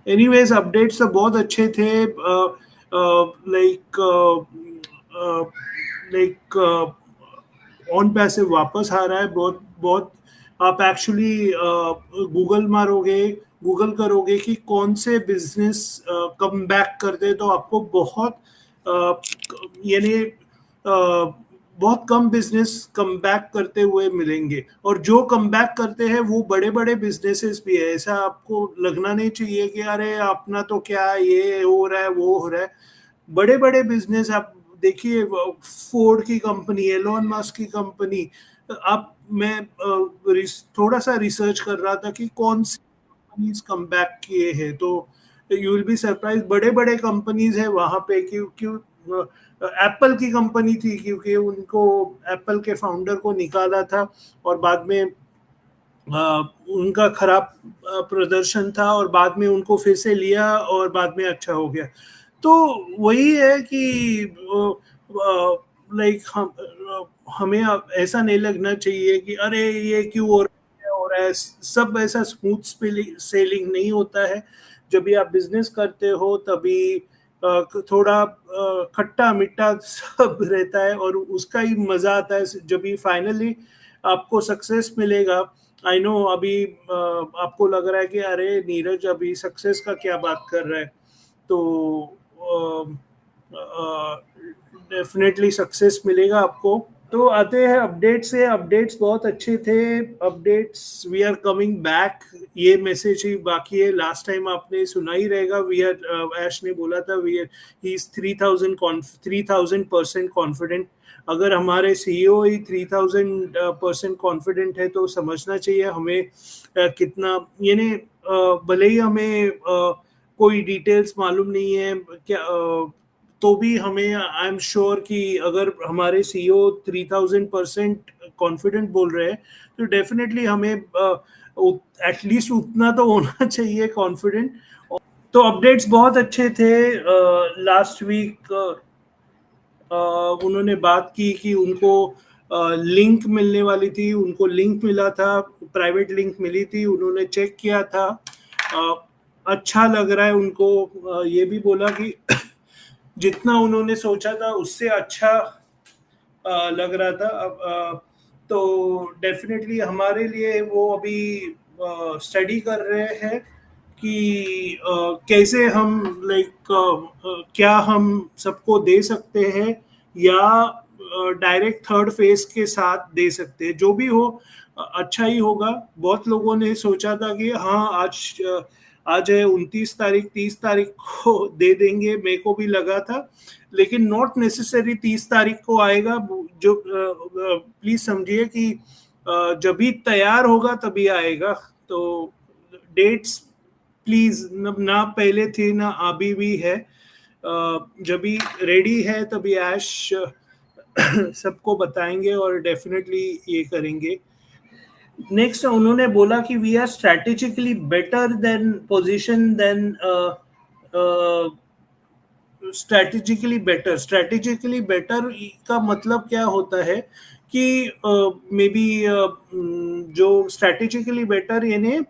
Anyways updates तो बहुत अच्छे थे। लाइक लाइक ऑन पैसे वापस आ रहा है बहुत बहुत। आप एक्चुअली गूगल मारोगे, गूगल करोगे कि कौन से बिजनेस कम बैक करते, तो आपको बहुत यानी बहुत कम बिजनेस कम बैक करते हुए मिलेंगे। और जो कम बैक करते हैं वो बड़े बड़े बिजनेसेस भी है। ऐसा आपको लगना नहीं चाहिए कि अरे अपना तो क्या ये हो रहा है वो हो रहा है। बड़े बड़े बिजनेस आप देखिए, फोर्ड की कंपनी, एलोन मस्क की कंपनी। आप मैं थोड़ा सा रिसर्च कर रहा था कि कौन सी कंपनीज कम बैक किए हैं, तो यू विल बी सरप्राइज। बड़े बड़े कंपनीज है वहां पे। क्यों क्यों एप्पल की कंपनी थी, क्योंकि उनको एप्पल के फाउंडर को निकाला था और बाद में उनका खराब प्रदर्शन था और बाद में उनको फिर से लिया और बाद में अच्छा हो गया। तो वही है कि लाइक हमें अब ऐसा नहीं लगना चाहिए कि अरे ये क्यों हो रहा है। सब ऐसा स्मूथ सेलिंग नहीं होता है। जब भी आप बिजनेस करते हो तभी थोड़ा खट्टा मीठा सब रहता है और उसका ही मजा आता है जब भी फाइनली आपको सक्सेस मिलेगा। आई नो अभी आपको लग रहा है कि अरे नीरज अभी सक्सेस का क्या बात कर रहा है। तो डेफिनेटली सक्सेस मिलेगा आपको। तो आते हैं अपडेट से। अपडेट्स बहुत अच्छे थे। Updates, we are coming back, ये मैसेज ही बाकी है। लास्ट टाइम आपने सुना ही रहेगा, वी आर ऐश ने बोला था we are he is 3000% confident. अगर हमारे सीईओ ही 3000% कॉन्फिडेंट है तो समझना चाहिए हमें कितना। यानी भले ही हमें कोई डिटेल्स मालूम नहीं है क्या, तो भी हमें आई एम श्योर कि अगर हमारे सीईओ 3000% कॉन्फिडेंट बोल रहे हैं तो डेफिनेटली हमें एटलीस्ट उतना तो होना चाहिए कॉन्फिडेंट। तो अपडेट्स बहुत अच्छे थे। लास्ट वीक उन्होंने बात की कि उनको लिंक मिलने वाली थी, उनको लिंक मिला था, प्राइवेट लिंक मिली थी, उन्होंने चेक किया था। अच्छा लग रहा है उनको। ये भी बोला कि जितना उन्होंने सोचा था उससे अच्छा लग रहा था। अब तो डेफिनेटली हमारे लिए वो अभी स्टडी कर रहे हैं कि कैसे हम लाइक क्या हम सबको दे सकते हैं या डायरेक्ट थर्ड फेज के साथ दे सकते हैं। जो भी हो अच्छा ही होगा। बहुत लोगों ने सोचा था कि हाँ आज है 29 तारीख, 30 तारीख को दे देंगे, मेरे को भी लगा था। लेकिन नॉट नेसेसरी 30 तारीख को आएगा। जो प्लीज समझिए कि जब भी तैयार होगा तभी आएगा। तो डेट्स प्लीज ना पहले थी ना अभी भी है। जब भी रेडी है तभी ऐश सबको बताएंगे और डेफिनेटली ये करेंगे। नेक्स्ट उन्होंने बोला कि we are strategically better than position then strategically better का मतलब क्या होता है कि मे बी जो स्ट्रेटेजिकली बेटर यानी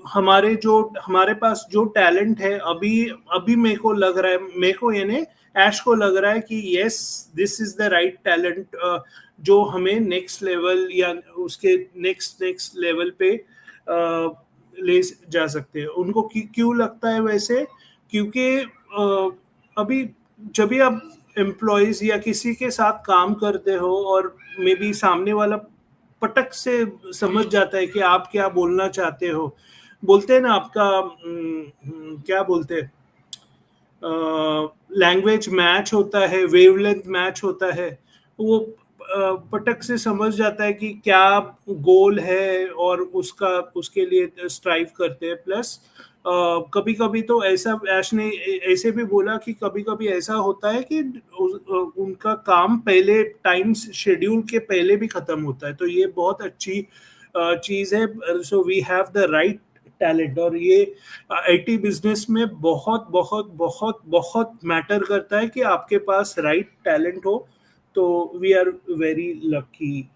हमारे पास जो टैलेंट है अभी अभी मेरे को लग रहा है, मेरे को यानी ऐश को लग रहा है कि yes this is the right talent जो हमें नेक्स्ट लेवल या उसके नेक्स्ट नेक्स्ट लेवल पे ले जा सकते हैं। उनको क्यों लगता है वैसे? क्योंकि अभी जब भी आप एम्प्लॉयज या किसी के साथ काम करते हो और मे बी सामने वाला पटक से समझ जाता है कि आप क्या बोलना चाहते हो। बोलते हैं ना आपका क्या बोलते हैं, लैंग्वेज मैच होता है, वेवलेंथ मैच होता है। वो पटक से समझ जाता है कि क्या गोल है और उसका उसके लिए स्ट्राइव करते हैं। प्लस कभी कभी तो ऐसा ऐश ने ऐसे भी बोला कि कभी कभी ऐसा होता है कि उनका काम पहले टाइम शेड्यूल के पहले भी खत्म होता है। तो ये बहुत अच्छी चीज है। So we have the right talent. और ये आईटी बिजनेस में बहुत बहुत बहुत बहुत मैटर करता है कि आपके पास राइट टैलेंट हो। तो वी आर वेरी लकी।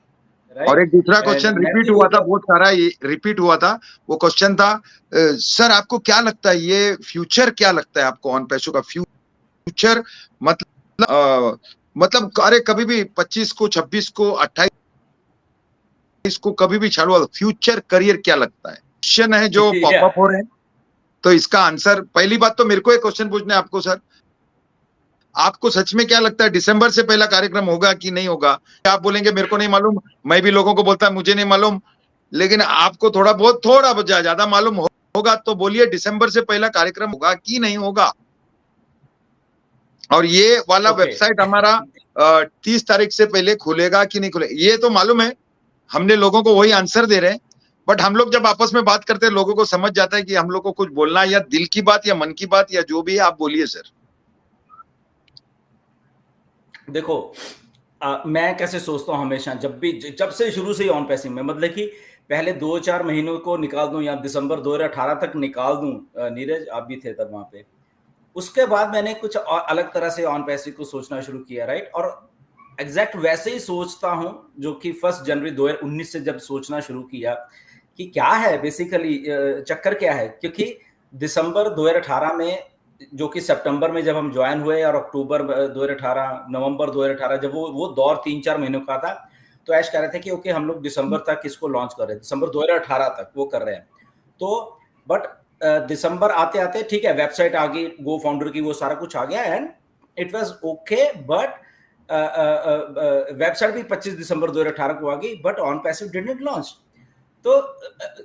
और एक दूसरा क्वेश्चन रिपीट हुआ था, बहुत सारा ये रिपीट हुआ था। वो क्वेश्चन था, सर आपको क्या लगता है ये फ्यूचर क्या लगता है आपको ऑन पैसो का फ्यूचर? मतलब अरे कभी भी 25 को, 26 को, 28 को कभी भी चालू हो, फ्यूचर करियर क्या लगता है? क्वेश्चन है जो पॉपअप हो रहे हैं, तो इसका आंसर, पहली बात तो मेरे को एक क्वेश्चन पूछना है आपको, सर आपको सच में क्या लगता है दिसंबर से पहला कार्यक्रम होगा कि नहीं होगा? आप बोलेंगे मेरे को नहीं मालूम, मैं भी लोगों को बोलता है मुझे नहीं मालूम, लेकिन आपको थोड़ा बहुत ज्यादा मालूम होगा, तो बोलिए दिसंबर से पहला कार्यक्रम होगा कि नहीं होगा? और ये वाला वेबसाइट हमारा 30 तारीख से पहले खुलेगा कि नहीं खुलेगा, ये तो मालूम है, हमने लोगों को वही आंसर दे रहे हैं। बट हम लोग जब आपस में बात करते हैं लोगों को समझ जाता है कि हम लोग को कुछ बोलना है, या दिल की बात या मन की बात या जो भी है, आप बोलिए सर। देखो मैं कैसे सोचता हूँ हमेशा, जब से शुरू से ही ऑन पैसिंग में, मतलब कि पहले 2-4 महीनों को निकाल दूं या दिसंबर 2018 तक निकाल दूं, नीरज आप भी थे तब वहां पे, उसके बाद मैंने कुछ अलग तरह से ऑन पैसिंग को सोचना शुरू किया, राइट? और एग्जैक्ट वैसे ही सोचता हूं जो कि 1 जनवरी 2019 से जब सोचना शुरू किया कि क्या है बेसिकली, चक्कर क्या है, क्योंकि दिसंबर 2018 में, जो कि सितंबर में जब हम ज्वाइन हुए, और अक्टूबर 2018, नवंबर 2018, जब वो दौर 3-4 महीनों का था, तो ऐश कह रहे थे कि ओके हम लोग दिसंबर तक इसको लॉन्च कर रहे हैं, दिसंबर 2018 तक वो कर रहे हैं। तो बट दिसंबर आते आते ठीक है, वेबसाइट आ गई गो फाउंडर की, वो सारा कुछ आ गया and it was okay, but website भी 25 दिसंबर 2018 को आ गई, but on passive didn't launch. तो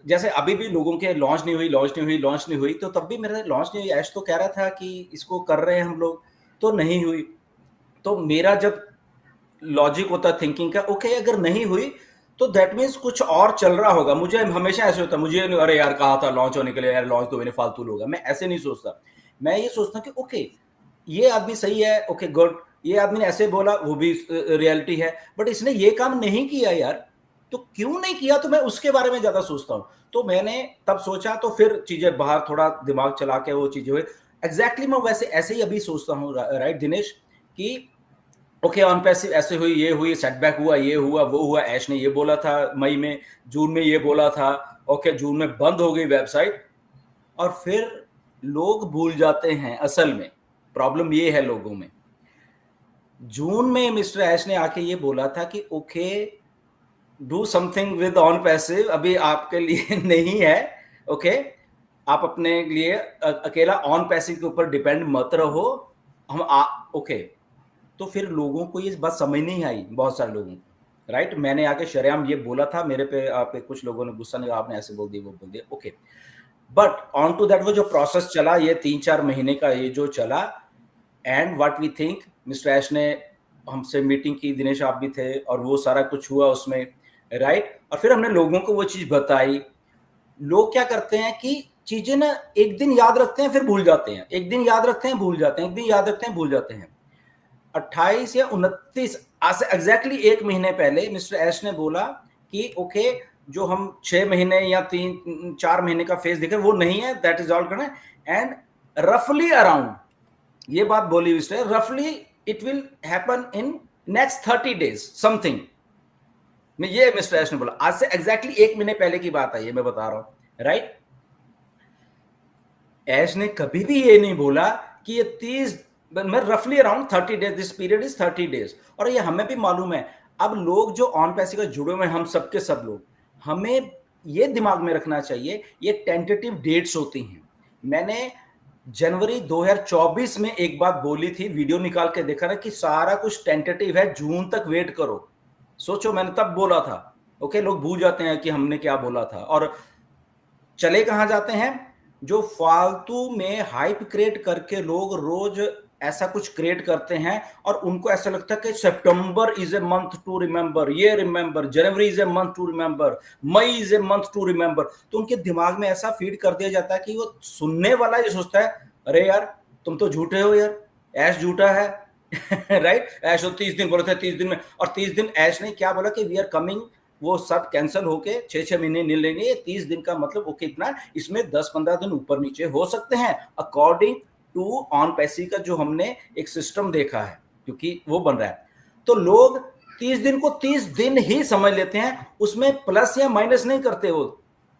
जैसे अभी भी लोगों के लॉन्च नहीं हुई, तो तब भी मेरा लॉन्च नहीं हुई, ऐश तो कह रहा था कि इसको कर रहे हैं हम लोग, तो नहीं हुई। तो मेरा जब लॉजिक होता है थिंकिंग का, ओके अगर नहीं हुई तो दैट मीन्स कुछ और चल रहा होगा। मुझे हमेशा ऐसे होता है, मुझे अरे यार कहा था लॉन्च होने के लिए, यार लॉन्च तो मैंने फालतू होगा, मैं ऐसे नहीं सोचता। मैं ये सोचता कि ओके ये आदमी सही है, ओके गुड, ये आदमी ने ऐसे बोला, वो भी रियलिटी है, बट इसने ये काम नहीं किया यार, तो क्यों नहीं किया, तो मैं उसके बारे में ज्यादा सोचता हूँ। तो मैंने तब सोचा, तो फिर चीजें बाहर थोड़ा दिमाग चला के वो चीजें हुई। एग्जैक्टली मैं वैसे ऐसे ही अभी सोचता हूँ, राइट दिनेश, कि ओके ऑन पैसिव ऐसे हुई, ये हुई, सेटबैक हुआ, ये हुआ, वो हुआ, ऐश ने ये बोला था मई में, जून में ये बोला था, ओके जून में बंद हो गई वेबसाइट, और फिर लोग भूल जाते हैं। असल में प्रॉब्लम ये है लोगों में, जून में मिस्टर ऐश ने आके ये बोला था कि okay do something with on passive, अभी आपके लिए नहीं है, ओके आप अपने लिए अकेला ऑन पैसिव के ऊपर डिपेंड मत रहो, हम ओके। तो फिर लोगों को ये बात समझ नहीं आई, बहुत सारे लोगों को, राइट? मैंने आके शरेआम ये बोला था, मेरे पे आप कुछ लोगों ने गुस्सा नहीं, आपने ऐसे बोल दिया, वो बोल दिया, okay. But on to that वो जो प्रोसेस चला, ये 3-4 महीने का ये जो चला, and what we think, Mr Ash ने हमसे मीटिंग की, दिनेश आप भी थे, और वो सारा कुछ हुआ उसमें, राइट? और फिर हमने लोगों को वो चीज बताई। लोग क्या करते हैं कि चीजें ना एक दिन याद रखते हैं फिर भूल जाते हैं, एक दिन याद रखते हैं भूल जाते हैं, एक दिन याद रखते हैं भूल जाते हैं। 28 या 29 आज से एग्जैक्टली 1 महीने पहले मिस्टर ऐश ने बोला कि ओके जो हम 6 महीने या 3-4 महीने का फेज देखे वो नहीं है, दैट इज ऑल करना, एंड रफली अराउंड ये बात बोली मिस्टर, रफली it will happen in next 30 days something, मैं ये मिस्टर ऐश ने बोला। आज से एग्जैक्टली 1 महीने पहले की बात है ये, मैं बता रहा हूं, राइट? ऐश ने कभी भी ये नहीं बोला कि ये 30, मैं रफली around 30 days, this period is 30 days. और ये हमें भी मालूम है, अब लोग जो ऑन पैसिव का जुड़े हुए हैं, हम सबके सब लोग, हमें ये दिमाग में रखना चाहिए ये टेंटेटिव डेट्स होती हैं। मैंने जनवरी 2024 में एक बात बोली थी, वीडियो निकाल के देखा ना, कि सारा कुछ टेंटेटिव है, जून तक वेट करो। सोचो मैंने तब बोला था, ओके लोग भूल जाते हैं कि हमने क्या बोला था, और चले कहां जाते हैं, जो फालतू में हाइप क्रिएट करके लोग रोज ऐसा कुछ क्रिएट करते हैं, और उनको ऐसा लगता है कि September is a month to remember, ये remember, January is a month to remember, May is a month to remember. तो उनके दिमाग में ऐसा फीड कर दिया जाता है कि वो सुनने वाला ये सोचता है अरे यार तुम तो झूठे हो यार, ऐश झूठा है राइट? ऐश तो 30 दिन बोले थे, 30 दिन में, और 30 दिन ऐश ने क्या बोला कि वी आर कमिंग, वो सब कैंसिल होके 6-6 महीने नहीं लेंगे, 30 दिन का मतलब ओके इतना, इसमें 10-15 दिन ऊपर नीचे हो सकते हैं अकॉर्डिंग टू ऑन पैसिव का जो हमने एक सिस्टम देखा है, क्योंकि वो बन रहा है। तो लोग 30 दिन को 30 दिन ही समझ लेते हैं, उसमें प्लस या माइनस नहीं करते वो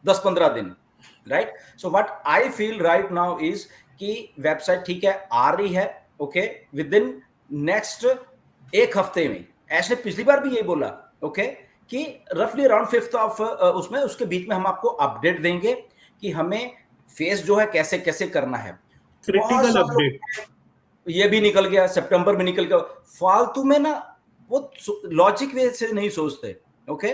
10-15 दिन, right? So what I feel right now is कि वेबसाइट ठीक है आ रही है, ओके, विद इन नेक्स्ट एक हफ्ते में। ऐसे पिछली बार भी यही बोला, ओके, कि रफली अराउंड 5th ऑफ उसमें, उसके बीच में हम आपको अपडेट देंगे कि हमें फेस जो है कैसे कैसे करना है। क्रिटिकल अपडेट ये भी निकल गया, सितंबर में निकल गया। फालतू में ना वो लॉजिक वे से नहीं सोचते, ओके।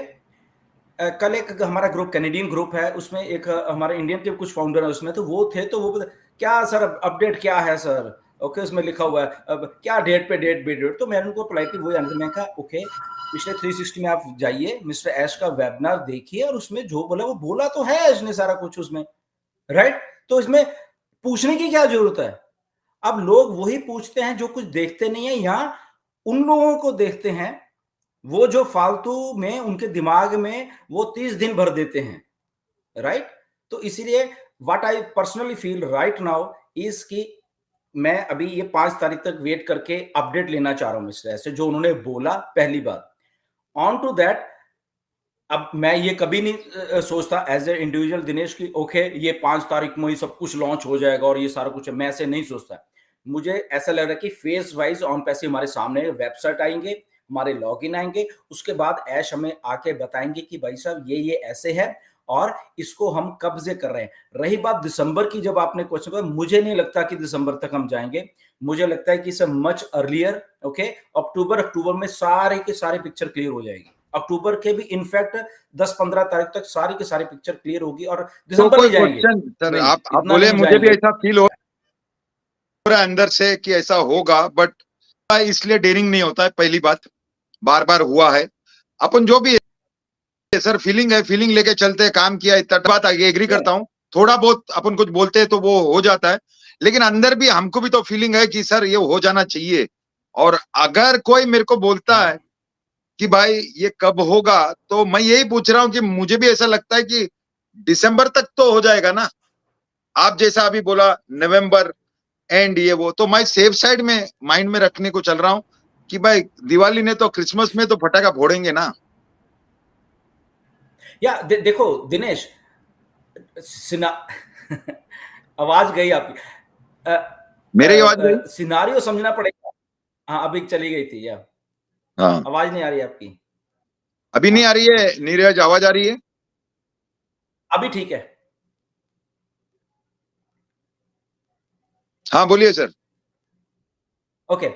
कल एक हमारा ग्रुप, कैनेडियन ग्रुप है, उसमें एक हमारे इंडियन के कुछ फाउंडर है उसमें, तो वो थे, तो वो क्या सर अपडेट क्या है सर, ओके, उसमें लिखा हुआ है अब क्या डेट पे डेट बे डेट। तो मैंने उनको पोलाइटली वही आंसर, मैंने कहा ओके, पिछले 360 में आप जाइए, मिस्टर ऐश का वेबिनार देखिए, और उसमें जो बोला वो बोला तो है ऐश ने सारा कुछ उसमें, राइट? तो इसमें पूछने की क्या जरूरत है? अब लोग वही पूछते हैं जो कुछ देखते नहीं है, या उन लोगों को देखते हैं वो जो फालतू में उनके दिमाग में वो 30 दिन भर देते हैं, राइट? तो इसीलिए what I personally feel right now is कि मैं अभी ये 5 तारीख तक वेट करके अपडेट लेना चाह रहा हूं मिस्टर ऐसे, जो उन्होंने बोला पहली बार। ऑन टू दैट, अब मैं ये कभी नहीं सोचता एज ए इंडिविजुअल दिनेश की ओके ये 5 तारीख में ही सब कुछ लॉन्च हो जाएगा और ये सारा कुछ है, मैं ऐसे नहीं सोचता। मुझे ऐसा लग रहा है कि फेज वाइज ऑन पैसे हमारे सामने वेबसाइट आएंगे, हमारे लॉगिन आएंगे, उसके बाद ऐश हमें आके बताएंगे कि भाई साहब ये ऐसे है और इसको हम कब से कर रहे हैं। रही बात दिसंबर की, जब आपने क्वेश्चन किया, मुझे नहीं लगता कि दिसंबर तक हम जाएंगे, मुझे लगता है कि सब मच अर्लियर, ओके, अक्टूबर में सारे के सारे पिक्चर क्लियर हो जाएगी। अक्टूबर के भी इनफैक्ट 10-15 तारीख तक सारी की सारी पिक्चर क्लियर होगी और दिसंबर तो में जाएंगे। सर आप बोले, मुझे भी ऐसा फील हो रहा है अंदर से कि ऐसा होगा, बट इसलिए डेयरिंग नहीं होता है। पहली बात, बार बार हुआ है, अपन जो भी है सर फीलिंग है, फीलिंग लेके चलते हैं, काम किया, इतना बात आगे एग्री करता हूँ। थोड़ा बहुत अपन कुछ बोलते हैं तो वो हो जाता है, लेकिन अंदर भी हमको भी तो फीलिंग है कि सर ये हो जाना चाहिए। और अगर कोई मेरे को बोलता है कि भाई ये कब होगा, तो मैं यही पूछ रहा हूं कि मुझे भी ऐसा लगता है कि दिसंबर तक तो हो जाएगा ना। आप जैसा अभी बोला नवंबर एंड ये वो, तो मैं सेफ साइड में माइंड में रखने को चल रहा हूं कि भाई दिवाली ने तो क्रिसमस में तो फटाखा फोड़ेंगे ना। या देखो दिनेश, आवाज गई आपकी, मेरी आवाज गई? सिनारियो समझना पड़ेगा। हाँ अभी चली गई थी, या हाँ आवाज नहीं आ रही आपकी? अभी नहीं आ रही है नीरज, आवाज आ रही है? अभी ठीक है। हाँ बोलिए सर। ओके,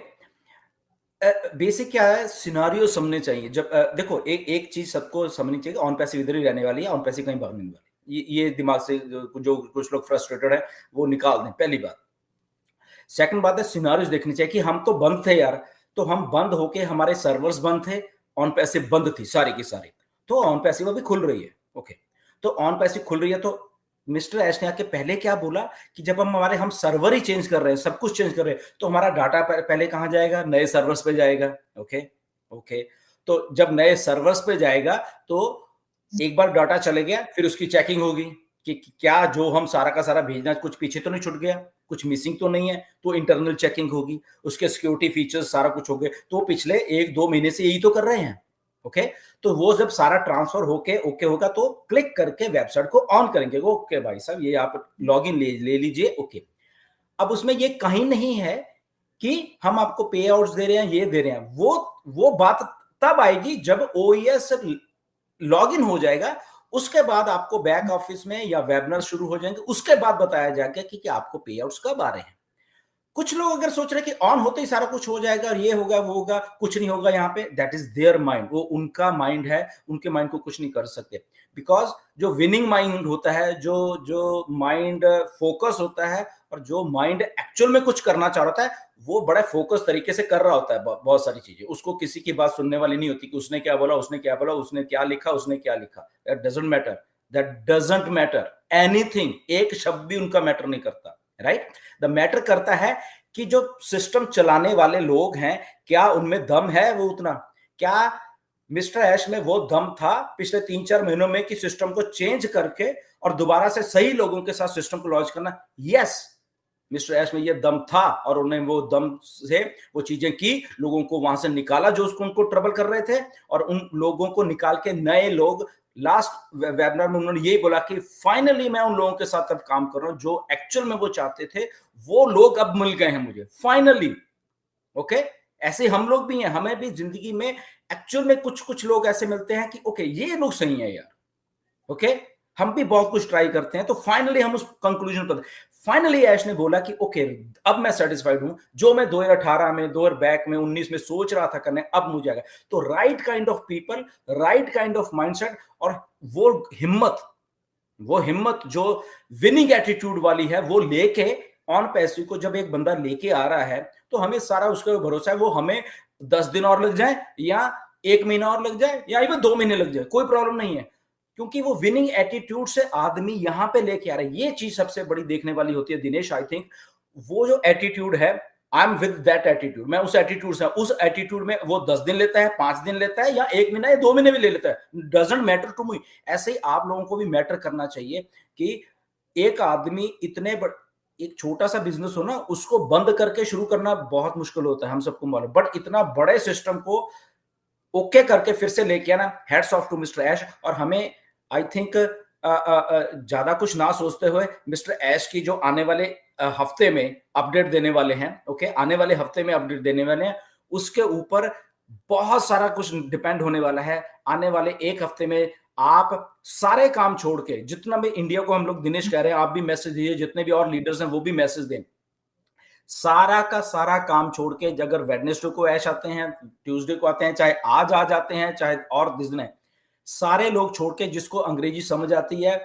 बेसिक क्या है, सिनारियो समझने चाहिए। जब देखो एक चीज सबको समझनी चाहिए, ऑन पैसिव इधर ही रहने वाली है, ऑन पैसिव कहीं भागने वाली। ये दिमाग से जो कुछ लोग फ्रस्ट्रेटेड है वो निकाल दें, पहली बात। सेकंड बात है, सिनारियोस देखनी चाहिए कि हम तो बंद थे यार, तो हम बंद होके हमारे सर्वर्स बंद थे, ऑन पैसिव बंद थी सारी की सारी, तो ऑन पैसिव अभी खुल रही है, ओके। तो ऑन पैसिव खुल रही है, तो मिस्टर ऐश ने आके पहले क्या बोला कि जब हम सर्वर ही चेंज कर रहे हैं, सब कुछ चेंज कर रहे हैं, तो हमारा डाटा पहले कहां जाएगा? नए सर्वर्स पे जाएगा, ओके ओके। तो जब नए सर्वर्स पे जाएगा तो एक बार डाटा चले गया, फिर उसकी चेकिंग होगी कि क्या जो हम सारा का सारा भेजना कुछ पीछे तो नहीं छूट गया, कुछ मिसिंग तो नहीं है, तो इंटरनल चेकिंग होगी, उसके सिक्योरिटी फीचर्स सारा कुछ हो गए। तो पिछले 1-2 महीने से यही तो कर रहे हैं, ओके। तो वो जब सारा ट्रांसफर होके ओके होगा तो क्लिक करके वेबसाइट को ऑन करेंगे, ओके भाई साहब ये आप लॉगिन ले लीजिए, ओके। अब उसमें ये कहीं नहीं है कि हम आपको पे आउट्स दे रहे हैं, ये दे रहे हैं, वो बात तब आएगी जब ओएस लॉगिन हो जाएगा, उसके बाद आपको बैक ऑफिस में या वेबिनार शुरू हो जाएंगे, उसके बाद बताया जाएगा कि आपको पे आउट्स कब आ रहे हैं। कुछ लोग अगर सोच रहे हैं कि ऑन होते ही सारा कुछ हो जाएगा और ये होगा वो होगा, कुछ नहीं होगा यहाँ पे, दैट इज देयर माइंड, वो उनका माइंड है, उनके माइंड को कुछ नहीं कर सकते। बिकॉज जो विनिंग माइंड होता है, जो माइंड फोकस होता है और जो माइंड एक्चुअल में कुछ करना चाह रहा है, वो बड़ा फोकस तरीके से कर रहा होता है बहुत सारी चीजें। उसको किसी की बात सुनने वाली नहीं होती कि उसने क्या बोला, उसने क्या बोला, उसने क्या लिखा, उसने क्या लिखा, that doesn't matter, that doesn't matter anything. एक शब्द भी उनका मैटर नहीं करता, राइट? द मैटर करता है कि जो सिस्टम चलाने वाले लोग हैं, क्या उनमें दम है वो उतना? क्या मिस्टर ऐश में वो दम था पिछले 3-4 महीनों में कि सिस्टम को चेंज करके और दोबारा से सही लोगों के साथ सिस्टम को लॉन्च करना? यस, मिस्टर ऐश में ये दम था और उन्होंने वो दम से वो चीजें की, लोगों को वहां से निकाला जो उसको उनको ट्रबल कर रहे थे, और उन लोगों को निकाल के नए लोग, लास्ट वेबिनार में उन्होंने यही बोला कि फाइनली मैं उन लोगों के साथ अब काम कर रहा हूं जो एक्चुअल में वो चाहते थे, वो लोग अब मिल गए हैं मुझे फाइनली। ओके, ऐसे हम लोग भी हैं, हमें भी जिंदगी में एक्चुअल में कुछ कुछ लोग ऐसे मिलते हैं कि ओके ये लोग सही है यार। ओके, हम भी बहुत कुछ ट्राई करते हैं, तो फाइनली हम उस कंक्लूजन पर, फाइनली ऐश ने बोला कि ओके अब मैं सेटिस्फाइड हूं, जो मैं 2018 में 2019 में सोच रहा था करने, अब मुझे आएगा। तो right kind of people, right kind of mindset, और वो हिम्मत जो विनिंग एटीट्यूड वाली है, वो लेके ऑन पैसिव को जब एक बंदा लेके आ रहा है, तो हमें सारा उसका भरोसा है, वो हमें 10 दिन और लग जाए या 1 महीना और लग जाए या इवन 2 महीने लग जाए, कोई प्रॉब्लम नहीं है, क्योंकि वो विनिंग एटीट्यूड से आदमी यहां पे लेके आ रहा है। ये चीज सबसे बड़ी देखने वाली होती है दिनेश, आई थिंक वो जो एटीट्यूड है, I am with that attitude, मैं उस एटीट्यूड से, उस एटीट्यूड में वो 10 दिन लेता है, 5 दिन लेता है, या 1 महीना या 2 महीने भी ले लेता है, डजंट मैटर टू मी। ऐसे ही आप लोगों को भी मैटर करना चाहिए कि एक आदमी इतने एक छोटा सा बिजनेस हो ना, उसको बंद करके शुरू करना बहुत मुश्किल होता है, हम सबको मालूम, बट इतना बड़े सिस्टम को ओके करके फिर से लेके आना, हेड्स ऑफ टू मिस्टर ऐश। और हमें आई थिंक ज्यादा कुछ ना सोचते हुए मिस्टर ऐश की जो आने वाले हफ्ते में अपडेट देने वाले हैं, ओके, आने वाले हफ्ते में अपडेट देने वाले हैं, उसके ऊपर बहुत सारा कुछ डिपेंड होने वाला है। आने वाले एक हफ्ते में आप सारे काम छोड़ के, जितना भी इंडिया को हम लोग दिनेश कह रहे हैं, आप भी मैसेज दीजिए, जितने भी और लीडर्स हैं वो भी मैसेज दें, सारा का सारा काम छोड़ के, अगर वेडनेसडे को ऐश आते हैं, ट्यूसडे को आते हैं, चाहे आज आ जाते हैं, चाहे और दिस दिन है, सारे लोग छोड़ के, जिसको अंग्रेजी समझ आती है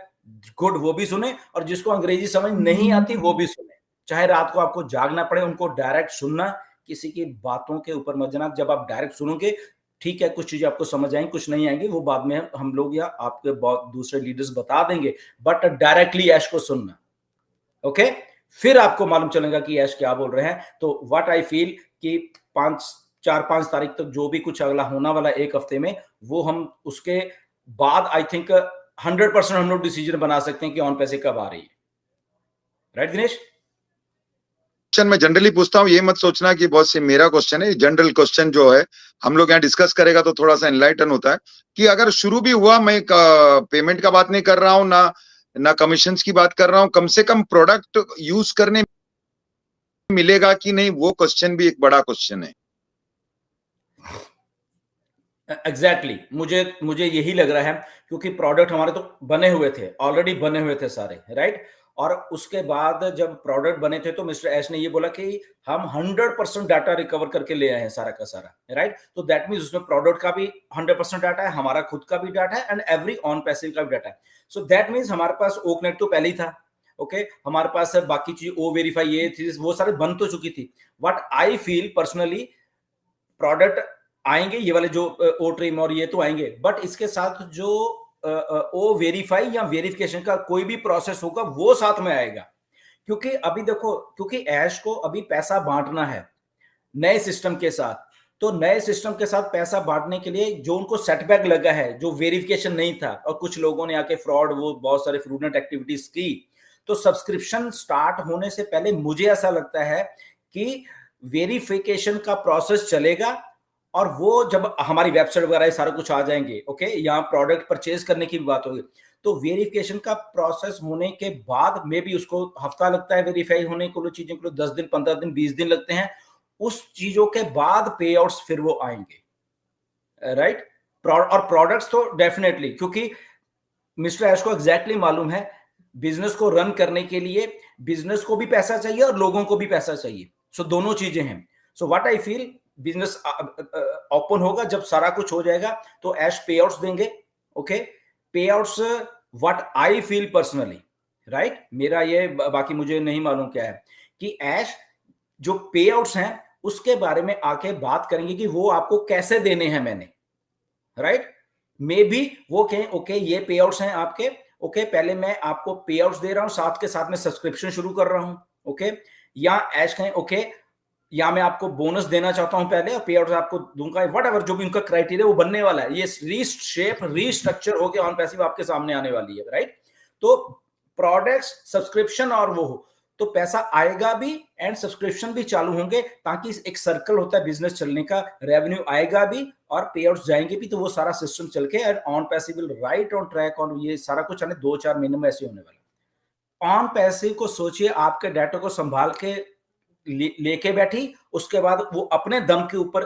गुड वो भी सुने, और जिसको अंग्रेजी समझ नहीं आती वो भी सुने, चाहे रात को आपको जागना पड़े, उनको डायरेक्ट सुनना, किसी की बातों के ऊपर मत जाना। जब आप डायरेक्ट सुनोगे, ठीक है, कुछ चीजें आपको समझ आएंगी, कुछ नहीं आएंगी, वो बाद में हम लोग या आपके बहुत दूसरे लीडर्स बता देंगे, बट डायरेक्टली ऐश को सुनना। ओके, फिर आपको मालूम चलेगा कि ऐश क्या बोल रहे हैं। तो व्हाट आई फील कि 4-5 तारीख तक जो भी कुछ अगला होना वाला एक हफ्ते में, वो हम उसके बाद आई थिंक 100% हम लोग डिसीजन बना सकते हैं कि ऑन पैसे कब आ रही है। राइट दिनेश? मैं जनरली पूछता हूँ, ये मत सोचना कि बहुत से मेरा क्वेश्चन है, जनरल क्वेश्चन जो है हम लोग यहाँ डिस्कस करेगा तो थोड़ा सा एनलाइटन होता है कि अगर शुरू भी हुआ, मैं पेमेंट का बात नहीं कर रहा हूँ, ना कमीशन की बात कर रहा हूँ, कम से कम प्रोडक्ट यूज करने मिलेगा कि नहीं, वो क्वेश्चन भी एक बड़ा क्वेश्चन है। एग्जैक्टली मुझे यही लग रहा है, क्योंकि प्रोडक्ट हमारे तो बने हुए थे, ऑलरेडी बने हुए थे सारे, राइट। और उसके बाद जब प्रोडक्ट बने थे तो मिस्टर ऐश ने ये बोला कि हम 100% डाटा रिकवर करके ले आए हैं सारा का सारा, राइट। तो दैट मींस उसमें प्रोडक्ट का भी 100% डाटा है, हमारा खुद का भी डाटा है, एंड एवरी ऑन पैसिव का भी डाटा है। सो दैट मींस हमारे पास ओकनेट तो पहले ही था, ओके, हमारे पास बाकी चीज ओ वेरीफाई ये थी, वो सारे बन तो चुकी थी। What I feel personally, product आएंगे ये वाले जो ओ ट्रिम और ये तो आएंगे, बट इसके साथ जो ओ वेरीफाई या वेरिफिकेशन का कोई भी प्रोसेस होगा वो साथ में आएगा। क्योंकि अभी देखो, क्योंकि ऐश को अभी पैसा बांटना है नए सिस्टम के साथ, तो नए सिस्टम के साथ पैसा बांटने के लिए जो उनको सेटबैक लगा है, जो वेरिफिकेशन नहीं था, और कुछ लोगों ने आके फ्रॉड, वो बहुत सारे फ्रॉडनेट एक्टिविटीज की, तो सब्सक्रिप्शन स्टार्ट होने से पहले मुझे ऐसा लगता है कि वेरिफिकेशन का प्रोसेस चलेगा, और वो जब हमारी वेबसाइट वगैरह सारा कुछ आ जाएंगे, ओके, यहाँ प्रोडक्ट परचेज करने की बात होगी, तो वेरिफिकेशन का प्रोसेस होने के बाद में भी उसको हफ्ता लगता है वेरीफाई होने को, चीजों को 10 दिन, 15 दिन, 20 दिन लगते हैं। उस चीजों के बाद पे आउट्स फिर वो आएंगे, राइट। और प्रोडक्ट्स तो डेफिनेटली, क्योंकि मिस्टर ऐश को एग्जैक्टली मालूम है, बिजनेस को रन करने के लिए बिजनेस को भी पैसा चाहिए और लोगों को भी पैसा चाहिए, सो दोनों चीजें हैं। So what I feel, business open होगा, जब सारा कुछ हो जाएगा तो ऐश पे आउट्स देंगे, ओके, पे outs what I feel personally, right, मेरा ये, बाकी मुझे नहीं मालूम क्या है, कि ऐश जो पे आउट्स हैं उसके बारे में आके बात करेंगे कि वो आपको कैसे देने हैं मैंने, राइट। मे बी वो कहें ओके ये पे आउट्स हैं आपके, ओके, पहले मैं आपको पे आउट्स दे रहा हूं, साथ के साथ में सब्सक्रिप्शन शुरू कर रहा हूं, ओके, या ऐश कहें ओके, या मैं आपको बोनस देना चाहता हूं पहले और पे आउट आपको दूंगा, व्हाटएवर जो भी उनका क्राइटेरिया वो बनने वाला है, ये रीस्ट्रक्चर होके ऑन पैसिव आपके सामने आने वाली है, राइट। तो प्रोडक्ट्स, सब्सक्रिप्शन और वो हो, तो पैसा आएगा भी एंड सब्सक्रिप्शन भी चालू होंगे, ताकि एक सर्कल होता है बिजनेस चलने का, रेवेन्यू आएगा भी और पे आउट्स जाएंगे भी, तो वो सारा सिस्टम चल के and on passive will write on track, और ये सारा कुछ आने 2-4 महीने में ऐसे होने वाला। ऑन पैसिव को सोचिए, आपके डाटा को संभाल के लेके बैठी, उसके बाद वो अपने दम के ऊपर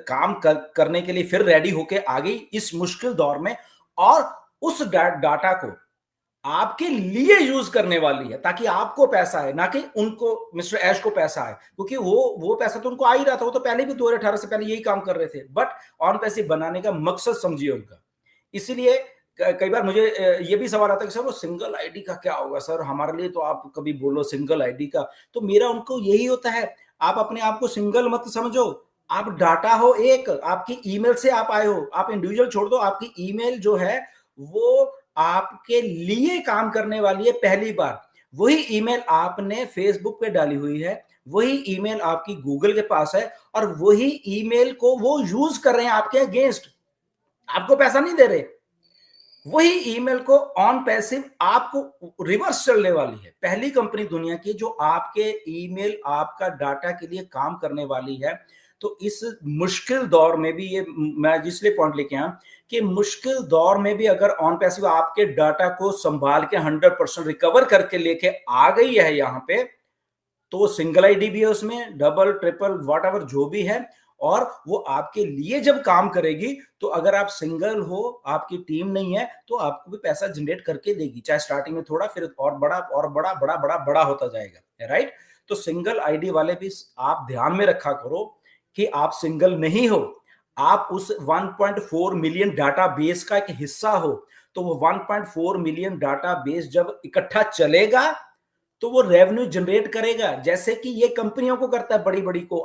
काम करने के लिए फिर रेडी होके आ गई इस मुश्किल दौर में, और उस डाटा को आपके लिए यूज करने वाली है, ताकि आपको पैसा आए, ना कि उनको मिस्टर ऐश को पैसा आए, क्योंकि वो पैसा तो उनको आ ही रहा था, वो तो पहले भी 2018 से पहले यही काम कर रहे थे, बट ऑन पैसिव बनाने का मकसद समझिए उनका। इसीलिए कई बार मुझे ये भी सवाल आता है कि सर वो सिंगल आईडी का क्या होगा सर, हमारे लिए तो आप कभी बोलो सिंगल आईडी का, तो मेरा उनको यही होता है, आप अपने आप को सिंगल मत समझो, आप डाटा हो एक, आपकी ईमेल से आप आए हो, आप इंडिविजुअल छोड़ दो, आपकी ईमेल जो है वो आपके लिए काम करने वाली है पहली बार। वही ईमेल आपने फेसबुक पे डाली हुई है, वही ईमेल आपकी गूगल के पास है, और वही ईमेल को वो यूज कर रहे हैं आपके अगेंस्ट, आपको पैसा नहीं दे रहे। वही ईमेल को ऑन पैसिव आपको रिवर्स चलने वाली है, पहली कंपनी दुनिया की जो आपके ईमेल, आपका डाटा के लिए काम करने वाली है। तो इस मुश्किल दौर में भी, ये मैं इसलिए पॉइंट लेके आया कि मुश्किल दौर में भी अगर ऑन पैसिव आपके डाटा को संभाल के 100% रिकवर करके लेके आ गई है यहाँ पे, तो सिंगल आईडी भी है उसमें, डबल ट्रिपल व्हाटएवर जो भी है, और वो आपके लिए जब काम करेगी, तो अगर आप सिंगल हो, आपकी टीम नहीं है, तो आपको भी पैसा जनरेट करके देगी, चाहे स्टार्टिंग में थोड़ा, फिर और बड़ा और बड़ा बड़ा बड़ा बड़ा होता जाएगा, राइट। तो सिंगल आईडी वाले भी आप ध्यान में रखा करो कि आप सिंगल नहीं हो, आप उस 1.4 मिलियन डाटा बेस का एक हिस्सा हो। तो वो 1.4 मिलियन डाटा बेस जब इकट्ठा चलेगा तो वो रेवेन्यू जनरेट करेगा, जैसे कि ये कंपनियों को करता है, बड़ी बड़ी को।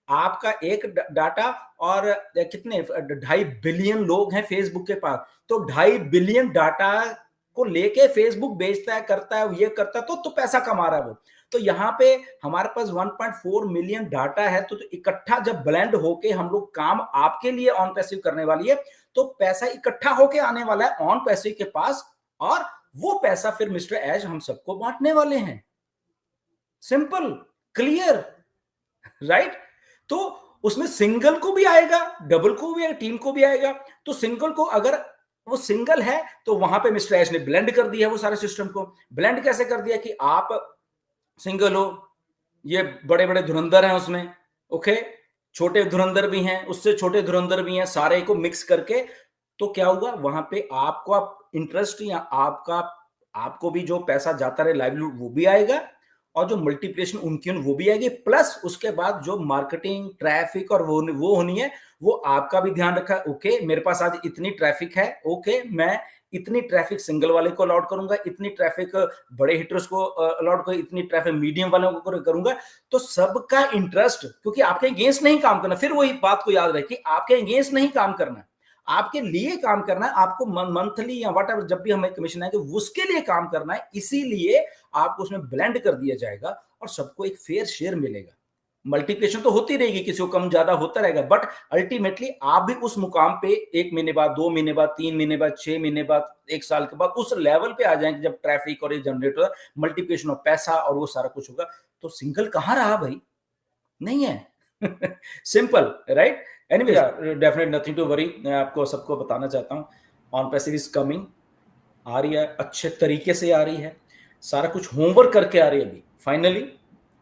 आपका एक डाटा, और कितने 2.5 बिलियन लोग हैं फेसबुक के पास, तो 2.5 बिलियन डाटा को लेके फेसबुक बेचता है, करता है, ये करता है, तो पैसा कमा रहा है वो। तो यहाँ पे हमारे पास 1.4 मिलियन डाटा है, तो इकट्ठा जब ब्लेंड होके हम लोग काम आपके लिए ऑन पैसिव करने वाली है, तो पैसा इकट्ठा होके आने वाला है ऑन पैसिव के पास, और वो पैसा फिर मिस्टर एज हम सबको बांटने वाले हैं। Simple, clear, right. तो उसमें सिंगल को भी आएगा, डबल को भी आएगा, टीम को भी आएगा। तो सिंगल को, अगर वो सिंगल है, तो वहां पे मिस्टर एज ने ब्लेंड कर दिया वो सारे सिस्टम को। ब्लेंड कैसे कर दिया कि आप सिंगल हो, ये बड़े बड़े धुरंधर हैं उसमें, ओके, छोटे धुरंधर भी हैं, उससे छोटे धुरंधर भी हैं, सारे को मिक्स करके, तो क्या हुआ वहां पे आपको, आप इंटरेस्ट या आपको भी जो पैसा जाता रहे लाइवलीहुड वो भी आएगा, और जो मल्टीप्लिकेशन उनकी वो भी आएगी, प्लस उसके बाद जो मार्केटिंग, ट्रैफिक और वो होनी है, वो आपका भी ध्यान रखा। ओके, मेरे पास आज इतनी ट्रैफिक है, ओके, मैं इतनी ट्रैफिक सिंगल वाले को अलॉट करूंगा, इतनी ट्रैफिक बड़े हिटर्स को अलॉट करूंगा, इतनी ट्रैफिक मीडियम वालों को करूंगा। तो सबका इंटरेस्ट, क्योंकि आपके अगेंस्ट नहीं काम करना, फिर वही बात को याद रखिए, आपके अगेंस्ट नहीं काम करना, आपके लिए काम करना है। आपको मंथली या व्हाटएवर जब भी हमें कमीशन आएगा उसके लिए काम करना है, इसीलिए आपको उसमें ब्लेंड कर दिया जाएगा और सबको एक फेयर शेयर मिलेगा। मल्टीप्लिकेशन तो होती रहेगी, किसी को कम ज्यादा होता रहेगा, बट अल्टीमेटली आप भी उस मुकाम पे 1 महीने बाद, 2 महीने बाद, 3 महीने बाद, 6 महीने बाद, 1 साल के बाद उस लेवल पे आ जाएंगे जब ट्रैफिक और ये जनरेट होगा, मल्टीप्लिकेशन ऑफ पैसा और वो सारा कुछ होगा। तो सिंगल कहां रहा भाई, नहीं है। Simple, right. Anyway, definite nothing to worry. मैं आपको सबको बताना चाहता हूँ, ऑन पैसिव इज कमिंग, आ रही है, अच्छे तरीके से आ रही है, सारा कुछ होमवर्क करके आ रही है। अभी फाइनली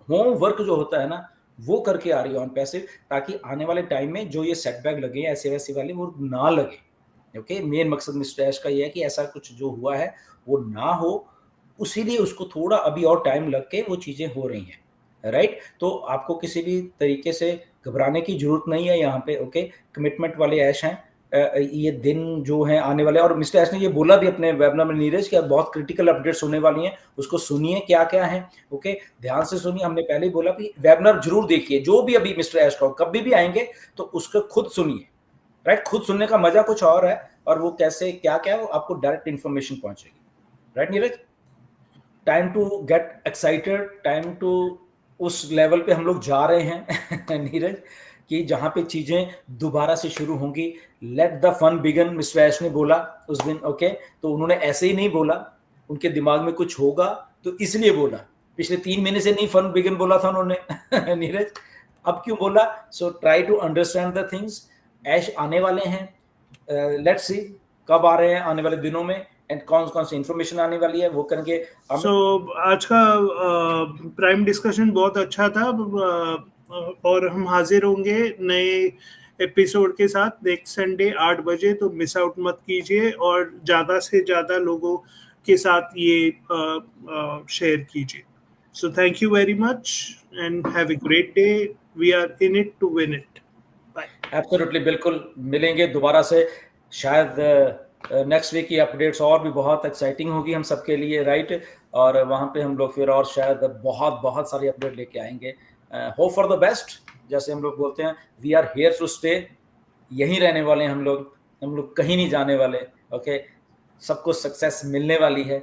होमवर्क जो होता है ना, वो करके आ रही है ऑन पैसिव, ताकि आने वाले टाइम में जो ये सेटबैक लगे ऐसे वैसे वाले वो ना लगे। ओके, मेन मकसद मिस्टर ऐश का ये है कि ऐसा कुछ जो हुआ है वो ना हो, उसीलिए उसको थोड़ा अभी और टाइम लग के वो चीजें हो रही हैं, राइट। तो आपको किसी भी तरीके से घबराने की जरूरत नहीं है यहाँ पे। ओके, कमिटमेंट वाले ऐश हैं, ये दिन जो है आने वाले, और मिस्टर ऐश ने ये बोला भी अपने वेबिनार में, नीरज, कि बहुत क्रिटिकल अपडेट्स होने वाली हैं, उसको सुनिए क्या क्या है। ओके, ध्यान से सुनिए, हमने पहले ही बोला कि वेबिनार जरूर देखिए, जो भी अभी मिस्टर ऐश का कभी भी आएंगे तो उसको खुद सुनिए, राइट। खुद सुनने का मजा कुछ और है, और वो कैसे क्या क्या है वो आपको डायरेक्ट इंफॉर्मेशन पहुंचेगी, right Neeraj. Time to get excited, time to उस लेवल पे हम लोग जा रहे हैं नीरज, कि जहां पे चीजें दोबारा से शुरू होंगी। Let the fun begin, Mr Ash ने बोला उस दिन। ओके, तो उन्होंने ऐसे ही नहीं बोला, उनके दिमाग में कुछ होगा तो इसलिए बोला। पिछले 3 महीने से नहीं फन बिगिन बोला था उन्होंने नीरज, अब क्यों बोला? So try to understand the things. Ash आने वाले हैं, लेट्स सी कब आ रहे हैं आने वाले दिनों में, एंड कौन कौन सी इंफॉर्मेशन आने वाली है वो करेंगे। आज का प्राइम डिस्कशन बहुत अच्छा था, और हम हाजिर होंगे नए एपिसोड के साथ नेक्स्ट संडे 8 बजे, तो मिस आउट मत कीजिए और ज़्यादा से ज़्यादा लोगों के साथ ये शेयर कीजिए। So thank you very much and have a great day. We are in it to win it. Bye. Absolutely, बिल्कुल मिलेंगे दोबारा से, शायद नेक्स्ट वीक की अपडेट्स और भी बहुत एक्साइटिंग होगी हम सबके लिए, राइट? और वहाँ पे हम लोग फिर और शायद बहुत बहुत सारी अपडेट लेके आएंगे। होप फॉर द बेस्ट, जैसे हम लोग बोलते हैं, we are here to stay, यहीं रहने वाले हैं हम लोग कहीं नहीं जाने वाले। ओके, सबको सक्सेस मिलने वाली है।